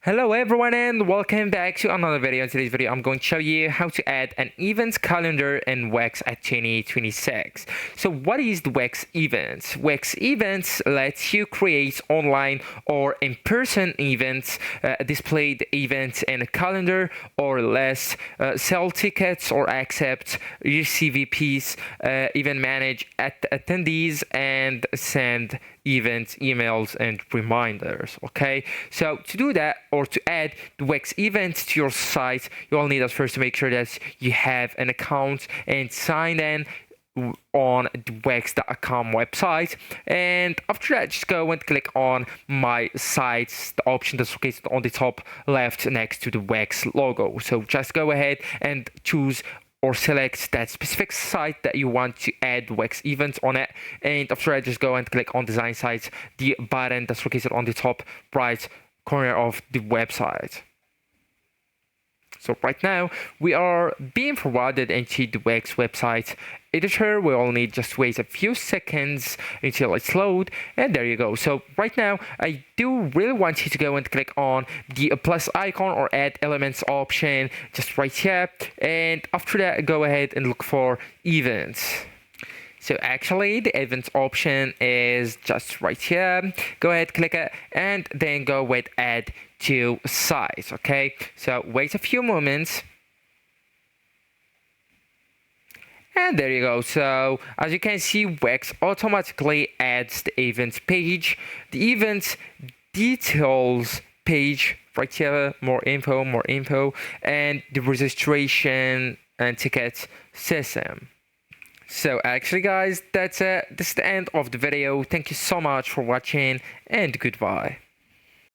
Hello everyone and welcome back to another video. In today's video I'm going to show you how to add an events calendar in Wix at 2026. So what is the Wix Events? Wix Events lets you create online or in-person events, display the events in a calendar or list, sell tickets or accept RCVPs, even manage attendees and send events, emails, and reminders. Okay, so to do that or to add the Wix events to your site, you all need at first to make sure that you have an account and sign in on the Wix.com website, and after that just go and click on my sites, the option that's located on the top left next to the Wix logo. So just go ahead and choose or select that specific site that you want to add Wix events on it, and after that just go and click on design sites, the button that's located on the top right corner of the website. So right now we are being forwarded into the Wix website editor. We all need just wait a few seconds until it's load, and there you go. So right now I do really want you to go and click on the plus icon or add elements option just right here, and after that go ahead and look for events. So actually the events option is just right here. Go ahead, click it, and then go with add to site. Okay, so wait a few moments. And there you go. So as you can see, Wix automatically adds the events page, the events details page right here, more info, and the registration and ticket system. So actually guys, that's it. This is the end of the video. Thank you so much for watching, and goodbye.